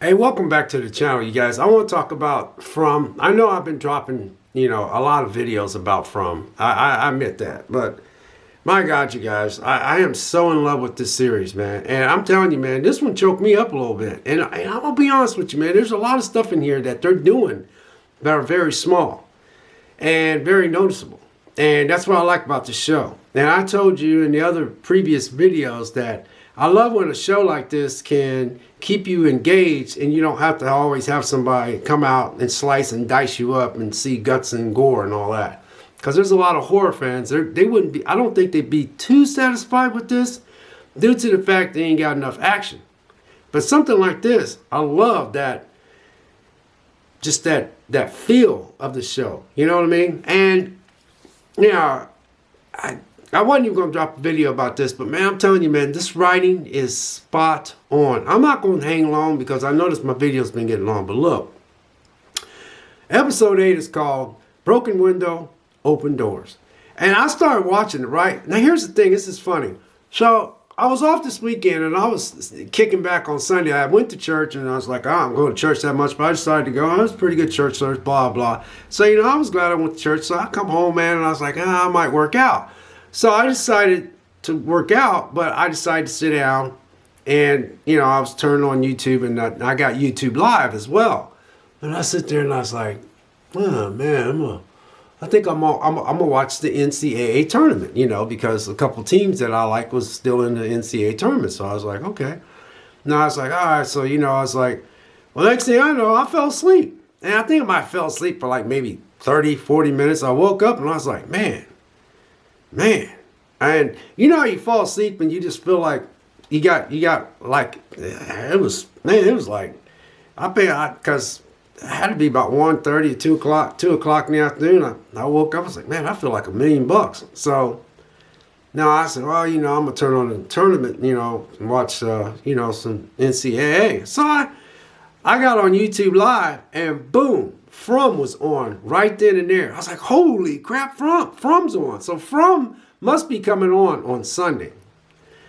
Hey, welcome back to the channel, you guys. I want to talk about From. I know I've been dropping, a lot of videos about From. I admit that. But my God, you guys, I am so in love with this series, man. And I'm telling you, man, this one choked me up a little bit. And I'm going to be honest with you, man. There's a lot of stuff in here that they're doing that are very small and very noticeable. And that's what I like about the show. And I told you in the other previous videos that I love when a show like this can keep you engaged and you don't have to always have somebody come out and slice and dice you up and see guts and gore and all that. Because there's a lot of horror fans. They wouldn't be, I don't think they'd be too satisfied with this due to the fact they ain't got enough action. But something like this, I love that, just that feel of the show. You know what I mean? And I wasn't even going to drop a video about this, but man, I'm telling you, man, this writing is spot on. I'm not going to hang long because I noticed my video's been getting long, but look, episode 8 is called Broken Window, Open Doors. And I started watching it, right? Now, here's the thing. This is funny. So I was off this weekend and I was kicking back on Sunday. I went to church and I was like, I'm going to church that much, but I decided to go. It was a pretty good church service, blah, blah. So, I was glad I went to church. So I come home, man, and I was like, I might work out. So I decided to work out, but I decided to sit down and, I was turning on YouTube and I got YouTube Live as well. And I sit there and I was like, oh, man, I think I'm gonna watch the NCAA tournament, because a couple teams that I like was still in the NCAA tournament. So I was like, okay. Now I was like, all right. So, I was like, well, next thing I know, I fell asleep. And I think I might have fell asleep for like maybe 30, 40 minutes. I woke up and I was like, man. And how you fall asleep and you just feel like you got like, it was like, because it had to be about 1:30 or 2 o'clock in the afternoon. I woke up, I was like, man, I feel like $1 million. So now I said, well, I'm going to turn on the tournament, and watch, some NCAA. So I got on YouTube Live and boom, From was on right then and there. I was like, holy crap, From's on. So From must be coming on Sunday.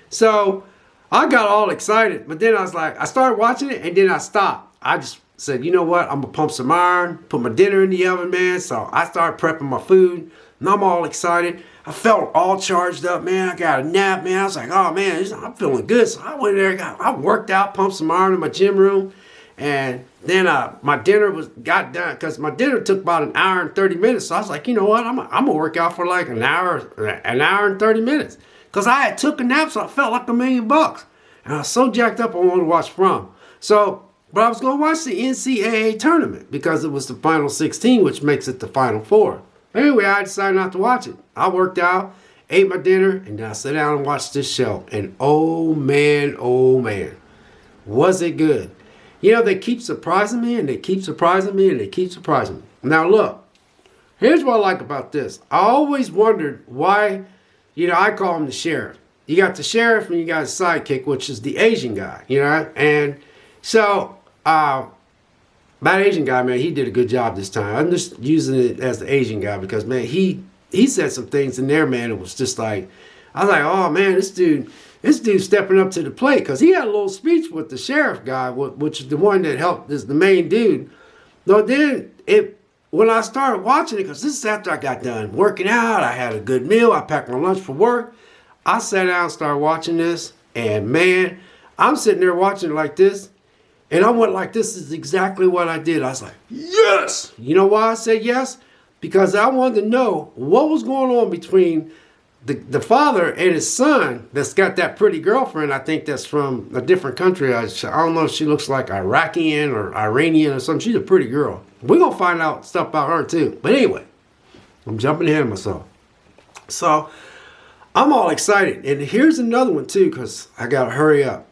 So I got all excited, but then I was like, I started watching it and then I stopped. I just said, you know what? I'm going to pump some iron, put my dinner in the oven, man. So I started prepping my food and I'm all excited. I felt all charged up, man. I got a nap, man. I was like, oh, man, I'm feeling good. So I went there, I worked out, pumped some iron in my gym room. And then my dinner got done because my dinner took about an hour and 30 minutes. So I was like, you know what? I'm gonna work out for like an hour and 30 minutes because I had took a nap, so I felt like $1 million. And I was so jacked up, I wanted to watch From. So, but I was gonna watch the NCAA tournament because it was the final 16, which makes it the final 4. Anyway, I decided not to watch it. I worked out, ate my dinner, and then I sat down and watched this show. And oh man, was it good? They keep surprising me, and they keep surprising me, and they keep surprising me. Now, look, here's what I like about this. I always wondered why, I call him the sheriff. You got the sheriff, and you got his sidekick, which is the Asian guy, And so, that Asian guy, man, he did a good job this time. I'm just using it as the Asian guy because, man, he said some things in there, man. It was just like, I was like, oh, man, this dude's stepping up to the plate because he had a little speech with the sheriff guy, which is the one that helped, is the main dude. No, then when I started watching it, because this is after I got done working out, I had a good meal, I packed my lunch for work. I sat down and started watching this, and man, I'm sitting there watching it like this, and I went like, this is exactly what I did. I was like, yes! You know why I said yes? Because I wanted to know what was going on between the father and his son that's got that pretty girlfriend, I think that's from a different country. I don't know if she looks like Iraqian or Iranian or something. She's a pretty girl. We're going to find out stuff about her too. But anyway, I'm jumping ahead of myself. So I'm all excited. And here's another one too, because I got to hurry up.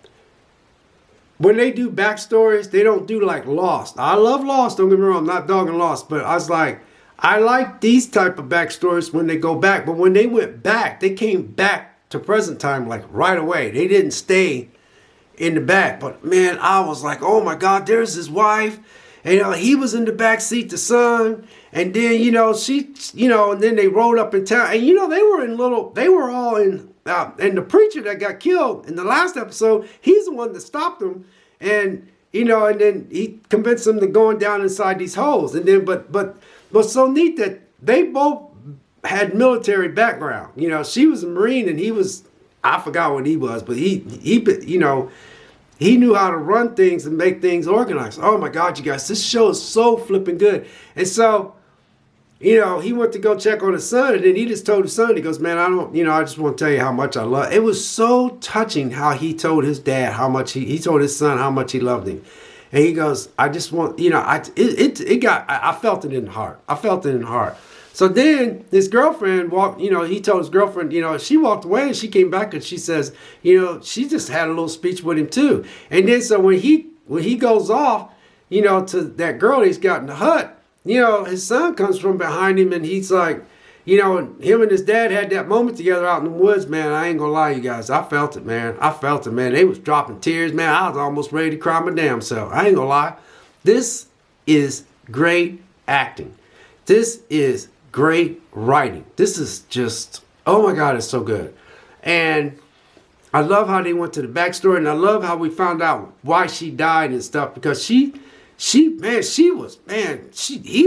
When they do backstories, they don't do like Lost. I love Lost, don't get me wrong, I'm not dogging Lost, but I was like, I like these type of backstories when they go back. But when they went back, they came back to present time like right away. They didn't stay in the back. But man, I was like, oh my God, there's his wife. And he was in the back seat, the son. And then, she, and then they rode up in town. And, they were all in, and the preacher that got killed in the last episode, he's the one that stopped them. And and then he convinced them to going down inside these holes. And then, but so neat that they both had military background. She was a Marine and he was, I forgot what he was, but he knew how to run things and make things organized. Oh my God, you guys, this show is so flipping good. And so, he went to go check on his son, and then he just told his son, he goes, man, I just want to tell you how much I love. It was so touching how he told his dad how much he told his son how much he loved him. And he goes, I just want, I felt it in the heart. I felt it in the heart. So then his girlfriend walked, he told his girlfriend, she walked away and she came back and she says, she just had a little speech with him too. And then so when he goes off, to that girl he's got in the hut, his son comes from behind him and he's like, him and his dad had that moment together out in the woods, man. I ain't gonna lie, you guys. I felt it, man. They was dropping tears, man. I was almost ready to cry my damn self. I ain't gonna lie. This is great acting. This is great writing. This is just, oh my God, it's so good. And I love how they went to the backstory, and I love how we found out why she died and stuff, because he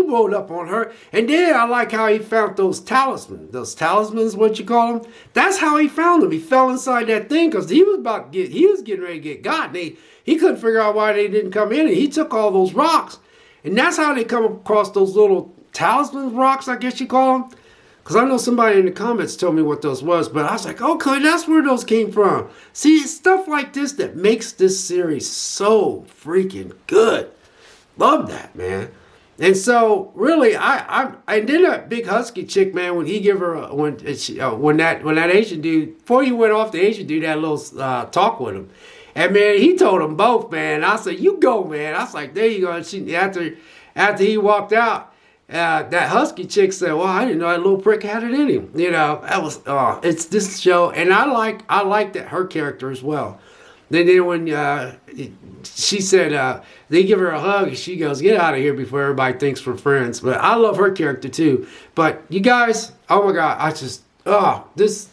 rolled up on her. And then I like how he found those talismans. Those talismans, what you call them? That's how he found them. He fell inside that thing because he was getting ready to get got. And he couldn't figure out why they didn't come in. And he took all those rocks. And that's how they come across those little talisman rocks, I guess you call them. Because I know somebody in the comments told me what those was. But I was like, okay, that's where those came from. See, it's stuff like this that makes this series so freaking good. Love that, man. And so really, I did a big husky chick, man. When he give her when that Asian dude, before he went off, the Asian dude had a little talk with him, and man, he told them both, man. I said, you go, man. I was like, there you go. And she, after he walked out, that husky chick said, well, I didn't know that little prick had it in him. That was it's this show, and I like that her character as well. Then when she said they give her a hug, and she goes, get out of here before everybody thinks we're friends. But I love her character too. But you guys, oh my God, I just, this.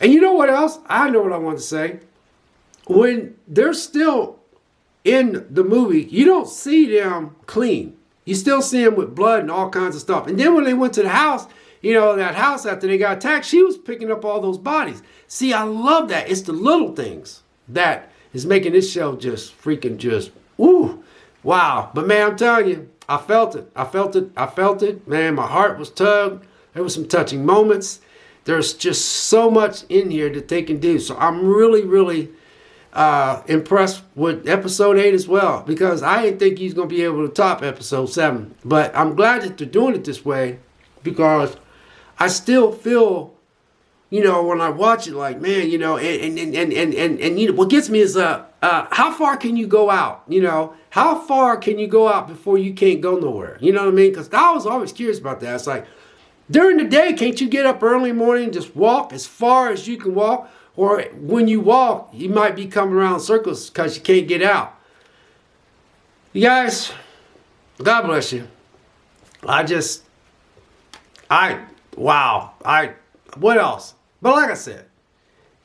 And you know what else? I know what I want to say. When they're still in the movie, you don't see them clean. You still see them with blood and all kinds of stuff. And then when they went to the house, that house after they got attacked, she was picking up all those bodies. See, I love that. It's the little things that is making this show just freaking just, ooh, wow. But man, I'm telling you, I felt it. Man, my heart was tugged. There was some touching moments. There's just so much in here that they can do. So I'm really, really impressed with episode 8 as well, because I didn't think he's going to be able to top episode 7. But I'm glad that they're doing it this way, because I still feel, when I watch it, like, man, and what gets me is, how far can you go out? How far can you go out before you can't go nowhere? You know what I mean? Because I was always curious about that. It's like, during the day, can't you get up early in the morning and just walk as far as you can walk? Or when you walk, you might be coming around circles because you can't get out. You guys, God bless you. What else? But like I said,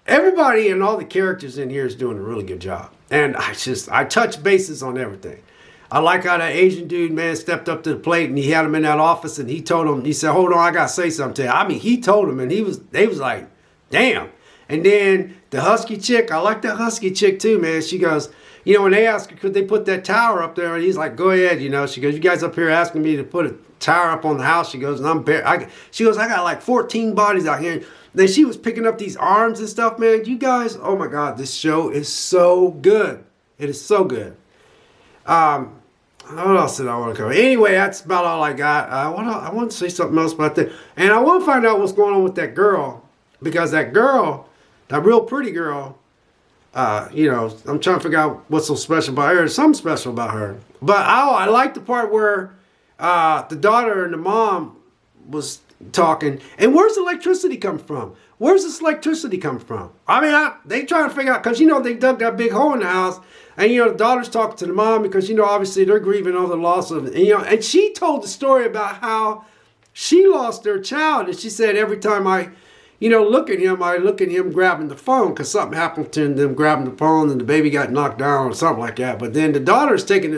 everybody and all the characters in here is doing a really good job. And I touch bases on everything. I like how that Asian dude, man, stepped up to the plate and he had him in that office and he told him, he said, hold on, I got to say something to you. I mean, he told him and they was like, damn. And then the husky chick, I like that husky chick too, man. She goes, when they asked her, could they put that tower up there? And he's like, go ahead, She goes, you guys up here asking me to put a tower up on the house. She goes, and she goes, I got like 14 bodies out here. Then she was picking up these arms and stuff, man. You guys, oh my God, this show is so good. It is so good. What else did I want to cover? Anyway, that's about all I got. I want to say something else about that. And I want to find out what's going on with that girl. Because that girl, that real pretty girl, I'm trying to figure out what's so special about her. There's something special about her. But I like the part where the daughter and the mom was talking. And where's the electricity come from? Where's this electricity come from? I mean, they trying to figure out, because, they dug that big hole in the house. And, the daughter's talking to the mom because, obviously they're grieving over the loss of it. And she told the story about how she lost their child. And she said, every time I you know, look at him grabbing the phone because something happened to them grabbing the phone and the baby got knocked down or something like that. But then the daughter's taking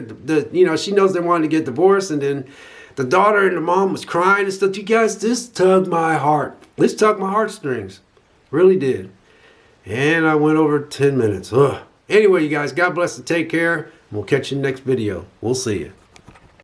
you know, she knows they wanted to get divorced, and then the daughter and the mom was crying and stuff. You guys, this tugged my heart. This tugged my heartstrings. Really did. And I went over 10 minutes. Ugh. Anyway, you guys, God bless and take care. We'll catch you in the next video. We'll see you.